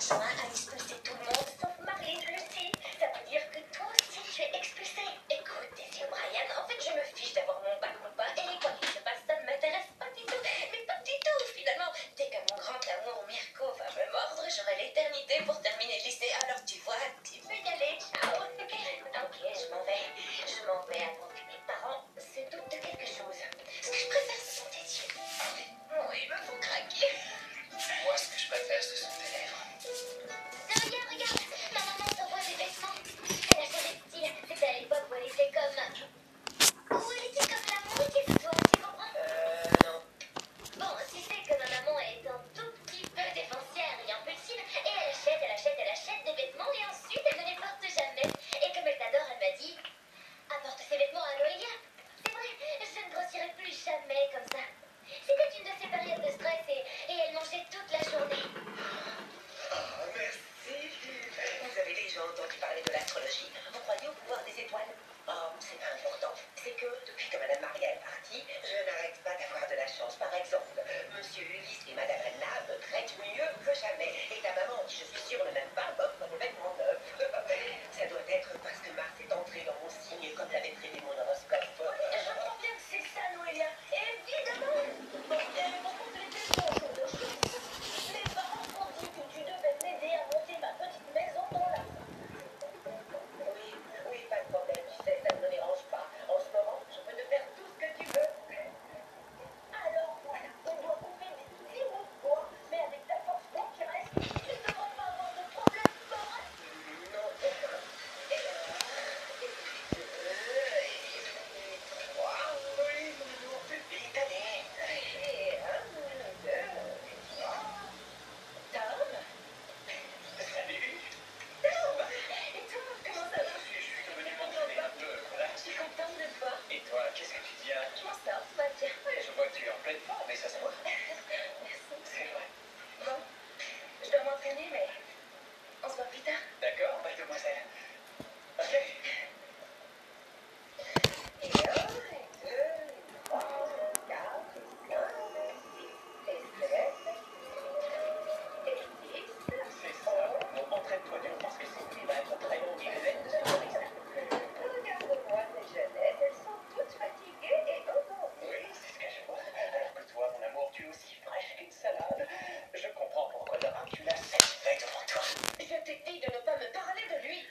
adjoint a expulsé tout le monde sauf Marlene, Lucie. Ça veut dire que toi aussi tu es expulsé. Écoute, Daisy O'Brien, en fait je me fiche d'avoir mon bac ou pas. Et quoi qu'il se passe, ça ne m'intéresse pas du tout. Mais pas du tout finalement. Dès que mon grand amour Mirko va me mordre, j'aurai l'éternité pour terminer le lycée. Alors tu vois, tu peux y aller. Ciao. Ok, je m'en vais. Je m'en vais avant que mes parents se doutent de quelque chose. Ce que je préfère, ce sont tes yeux. Oh, il me faut craquer. Moi, ce que je préfère, ce sont tes lèvres. Regarde, ma maman t'envoie des vêtements. Elle a changé de style. C'était à l'époque où elle était comme... Où elle était comme la moitié de toi, tu comprends? Non. Bon, tu sais que ma maman est un tout petit peu défoncière et impulsive. Et elle achète des vêtements et ensuite elle ne les porte jamais. Et comme elle t'adore, elle m'a dit... Apporte ces vêtements à Noélia. C'est vrai, je ne grossirai plus jamais comme ça. C'était une de ces périodes de stress et elle mangeait toute la journée. Oh, merci. Vous avez déjà entendu parler de l'astrologie? Vous croyez au pouvoir des étoiles? Oh, c'est pas important. C'est que depuis que Madame Maria est partie, je n'arrête pas d'avoir de la chance. Par exemple, Monsieur Ulysse et Madame Anna me traitent mieux que jamais. Et ta maman, qui je suis sûre ne m'aime pas, m'offre des vêtements neufs. Ça doit être parce que Mars est entré dans mon signe comme l'avait prévu mon horoscope. Je crois bien que c'est ça, Noélia. Évidemment. Bon, par contre, les questions jour de chance. Mes parents m'ont dit que tu devais m'aider à monter ma petite maison dans la... Oui, pas de problème, tu sais, ça ne me dérange pas. En ce moment, je peux te faire tout ce que tu veux. Alors voilà, on doit couper des petits bouts de bois, mais avec ta force bon qui reste, tu ne devrais pas avoir de problème moral. Non, aucun. Et là, et puis deux, et puis trois. Oui, non, plus vite, allez. Et un, deux, trois. Tom? Salut. Tom! Et toi, comment ça va? Je suis devenu m'entraîner un peu, voilà. Je suis contente de toi. Et toi, qu'est-ce que tu dis? Je m'en sors, tout va bien. Je vois que tu es en pleine forme, et ça se voit. Merci. C'est vrai. Bon, je dois m'entraîner, mais on se voit plus tard. D'accord, mademoiselle. Ok. Et un, et deux, et trois, et quatre, et cinq, et six, et sept, et dix. C'est ça. Bon, entraîne-toi dur parce que Sylvie va être très longue et pleine de surprises. Regarde-moi ces jeunettes, elles sont toutes fatiguées et endormies. Oui, c'est ce que je vois. Alors que toi, mon amour, tu es aussi fraîche qu'une salade. Je comprends pourquoi Laura, tu l'as satisfait devant toi. Je t'ai dit de ne pas me parler de lui.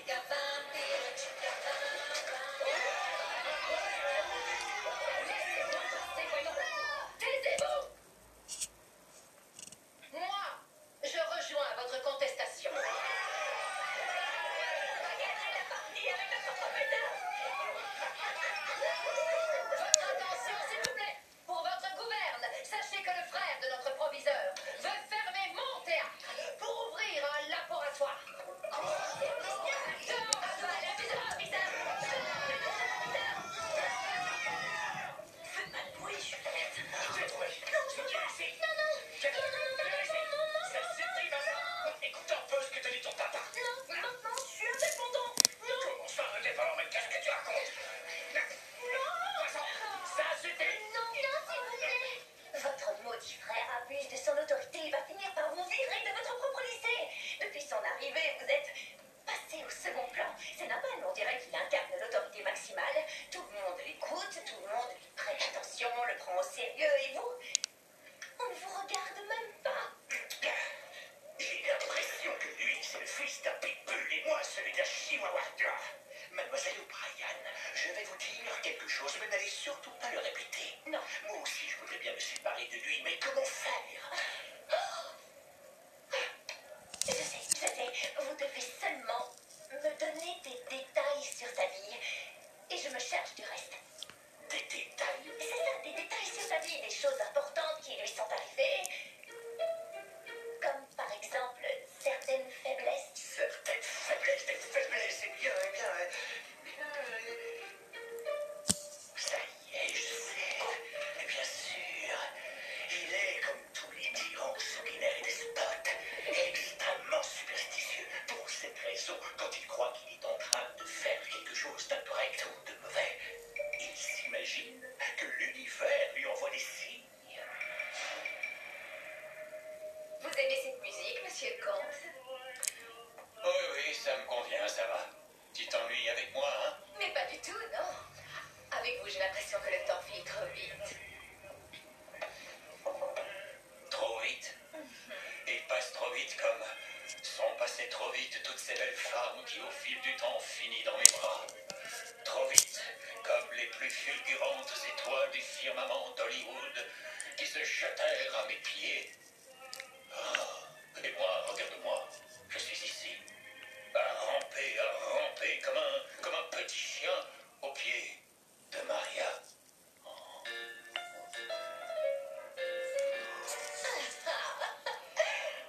Laissez-moi passer, voyons. Taisez-vous! Moi, je rejoins votre contestation. Regardez la partie avec notre professeur. Votre attention, s'il vous plaît. Pour votre gouverne, sachez que le frère de notre proviseur veut fermer mon théâtre pour ouvrir un laboratoire. Dehors, Raphaël, abuseur. Faites pas de bruit, Juliette. Je l'ai trouvé. Non, je veux pas. Ici. Ça suffit maintenant. Écoute un peu ce que te dit ton papa. Non, maintenant, je suis indépendant. Non, Comment ça, indépendant? Mais qu'est-ce que tu racontes? Vincent, ça suffit. non, s'il vous plaît. Votre maudit frère abuse de son autorité. Il va finir par vous virer de votre propre lycée. Depuis son arrivée, vous êtes passé au second plan. C'est normal, on dirait qu'il incarne l'autorité maximale. Tout le monde l'écoute, tout le monde lui prête attention, le prend au sérieux. Et vous, on ne vous regarde même pas. J'ai l'impression que lui, c'est le fils d'un pitbull et moi, celui d'un chihuahua. Mademoiselle O'Brien, je vais vous dire quelque chose, mais n'allez surtout pas le répéter. Non. Moi aussi, je voudrais bien me séparer de lui, mais comment faire? Je sais, vous devez seulement me donner des détails sur sa vie. Et je me charge du reste. Des détails? C'est ça, des détails sur sa vie, des choses importantes qui lui sont arrivées. Comme par exemple certaines faiblesses. Certaines faiblesses, des faiblesses, c'est bien, bien. Ça y est, je sais. Et bien sûr, il est comme tous les tyrans sanguinaires et despotes, extrêmement superstitieux. Pour cette raison, quand il croit qu'il est en train de faire quelque chose d'incorrect ou de mauvais, il s'imagine que l'univers lui envoie des signes. Vous aimez cette musique, monsieur le comte? Oui, ça me convient, ça va. Tu t'ennuies avec moi, hein? Mais pas du tout, non. Avec vous, j'ai l'impression que le temps file trop vite. Trop vite. Il passe trop vite comme sont passées trop vite toutes ces belles femmes qui au fil du temps finissent dans mes bras. Trop vite comme les plus fulgurantes étoiles du firmament d'Hollywood qui se jetèrent à mes pieds. Oh, et moi, regarde-moi, je suis ici, à ramper comme un petit chien au pied de Maria.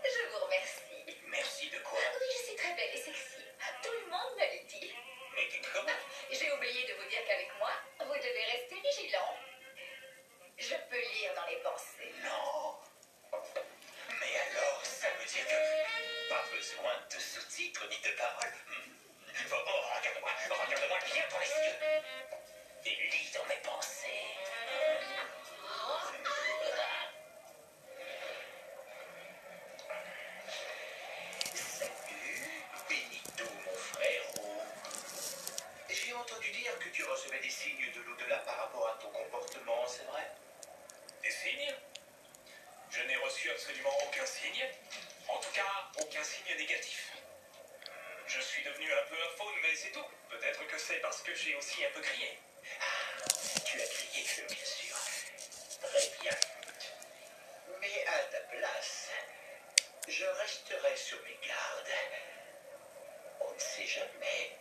Je vous remercie. Merci de quoi? Oui, je suis très belle et sexy. Tout le monde me le dit. Mais comment? J'ai oublié de vous dire qu'avec moi, vous devez rester vigilant. Je peux lire dans les pensées. Non. Mais alors, ça veut dire que pas besoin de sous-titres ni de paroles. Oh, regarde-moi bien dans les yeux. Et lis dans mes pensées. Salut, Benito, mon frérot. J'ai entendu dire que tu recevais des signes de l'au-delà par rapport à ton comportement, c'est vrai? Des signes? Je n'ai reçu absolument aucun signe. En tout cas, aucun signe négatif. Je suis devenu un peu un faune, mais c'est tout. Peut-être que c'est parce que j'ai aussi un peu crié. Ah, tu as crié, bien sûr. Très bien. Mais à ta place, je resterai sur mes gardes. On ne sait jamais.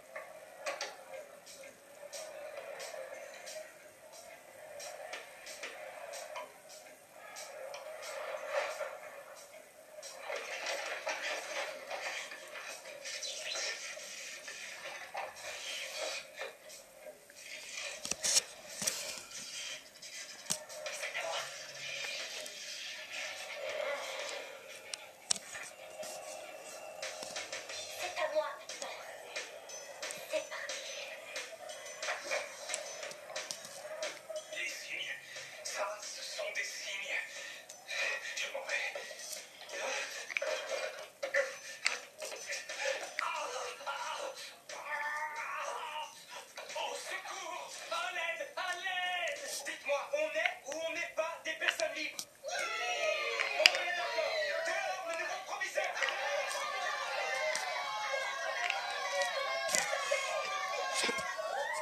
C'est à moi.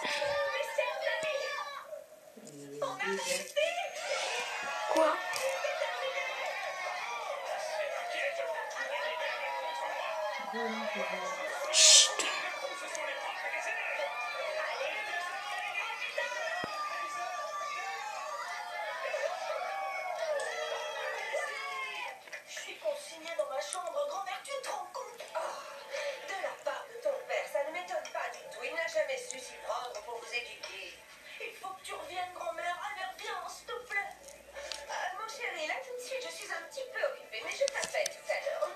Mes chers amis, on a réussi. Quoi? Chut. Je suis consignée dans ma chambre, grand-mère, tu te rends compte? De la part de ton père, ça ne m'étonne pas du tout. Il n'a jamais su s'y prendre pour vous éduquer. Il faut que tu reviennes, grand-mère. Allez, viens, s'il te plaît. Mon chéri, là, tout de suite, je suis un petit peu occupée, mais je t'appelle tout à l'heure.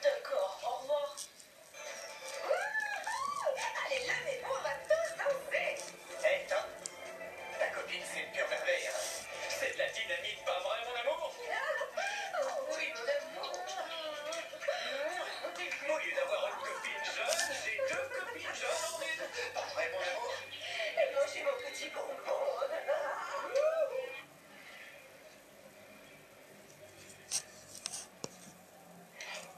D'accord, au revoir. Allez, levez-vous, on va tous danser. Hé, Tom, ta copine, c'est une pure merveille. Hein. C'est de la dynamite, pas vrai, mon amour? Oui, mon amour. Au lieu d'avoir une copine jeune, j'ai deux copines jeunes en une. Pas vrai, mon amour? Et mangez mon petit bonbon.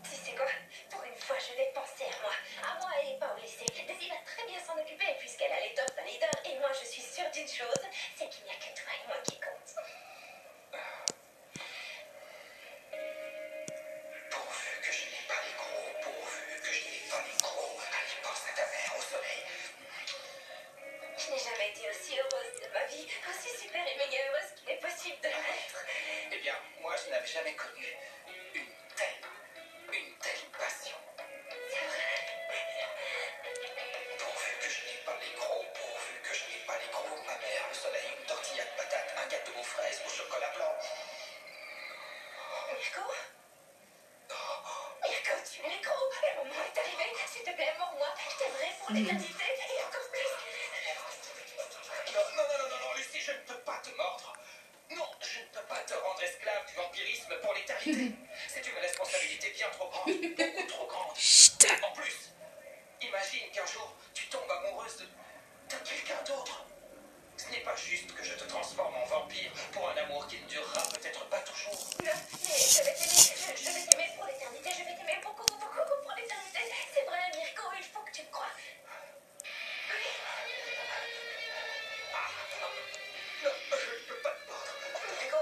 Tu sais quoi? Pour une fois, je vais penser à moi et pas au lycée. Daisy va très bien s'en occuper puisqu'elle a l'étoffe d'un leader. Et moi, je suis sûre d'une chose, c'est qu'il n'y a que toi et moi qui compte. Pourvu que je n'ai pas les gros, pourvu que je n'ai pas les gros. Allez, pense à ta mère au soleil. Je n'ai jamais été aussi heureuse de ma vie, aussi super et méga heureuse qu'il est possible de l'être. Eh bien, moi, je n'avais jamais connu une telle passion. C'est vrai. Pourvu que je n'ai pas les gros, pourvu que je n'ai pas les gros. Ma mère, le soleil, une tortilla de patates, un gâteau aux fraises au chocolat blanc. Mirko? Mirko, tu es gros. Le moment est arrivé. S'il te plaît, mors-moi. Je t'aimerai pour l'éternité et encore plus. Non, Lucie, je ne peux pas te mordre. Non, je ne peux pas te rendre esclave du vampirisme pour l'éternité. C'est une responsabilité bien trop grande, beaucoup trop grande. Chut. En plus, imagine qu'un jour, tu tombes amoureuse de quelqu'un d'autre. Ce n'est pas juste que je te transforme en vampire pour un amour qui ne durera peut-être pas toujours. Mais je vais t'aimer. Je vais t'aimer pour l'éternité. Je vais t'aimer beaucoup, beaucoup, beaucoup pour l'éternité. C'est vrai, Mirko, il faut que tu me crois. Non, je ne peux pas te mordre. Mirko.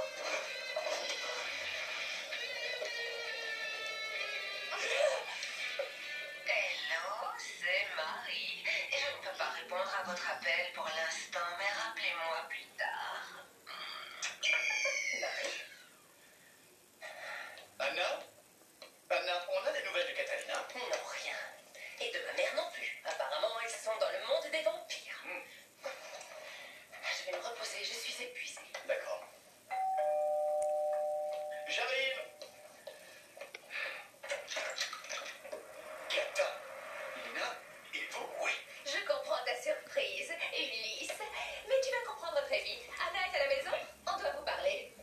Hello, c'est Marie. Et je ne peux pas répondre à votre appel pour l'instant, mais rappelez-moi plus tard. Anna, on a des nouvelles de Catalina? Non, rien. Et de ma mère non plus. Apparemment, elles sont dans le monde des vampires. Je vais me reposer, je suis épuisée. D'accord. J'arrive. Catalina, et vous? Oui. Je comprends ta surprise, Ulysse. Mais tu vas comprendre très vite. Anna est à la maison. On doit vous parler.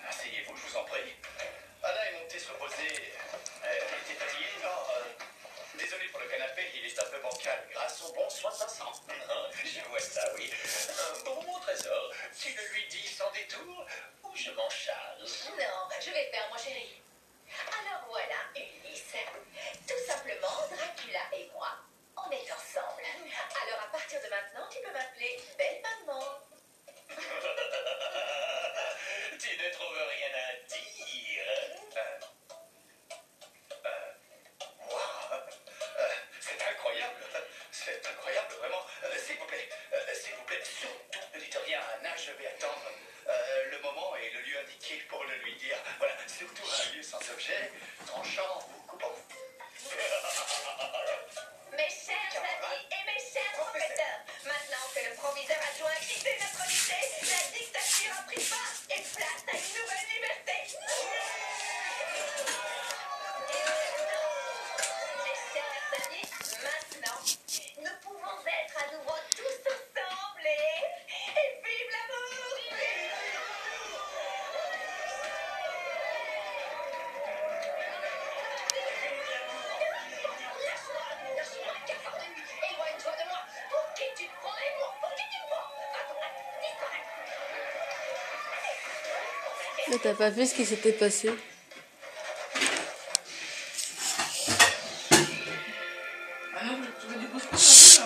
Asseyez-vous, je vous en prie. Anna est montée se reposer. Elle était fatiguée? Désolé pour le canapé, il est un peu bancal. Grâce aux bons soins d'ensemble. Je vois ça, oui. Bon, mon trésor, tu le lui dis sans détour ou je m'en charge? Non, je vais faire, mon chéri. Alors voilà, Ulysse. Tout simplement, Dracula et moi, on est ensemble. Alors à partir de maintenant, tu peux m'appeler Belle Maman. Tu ne trouves rien à dire? Wow. C'est incroyable. C'est incroyable, vraiment. S'il vous plaît, surtout ne dites rien à Anna, je vais attendre le moment et le lieu indiqué pour le lui dire. Voilà, surtout un lieu sans objet, tranchant ou coupant. Mes chers amis et mes chers professeurs, maintenant que le proviseur adjoint a quitté notre lycée, la dictature a pris part et place à une nouvelle liberté. Mes chers amis, maintenant, nous pouvons être à nouveau tous ensemble et vive l'amour! Lâche-moi, cafard de nuit, éloigne-toi de moi. Pour qui tu te prends, et moi, pour qui tu te prends? Va-t'en, disparais. Mais t'as pas vu ce qui s'était passé? Ah non, tu veux du couscous, là?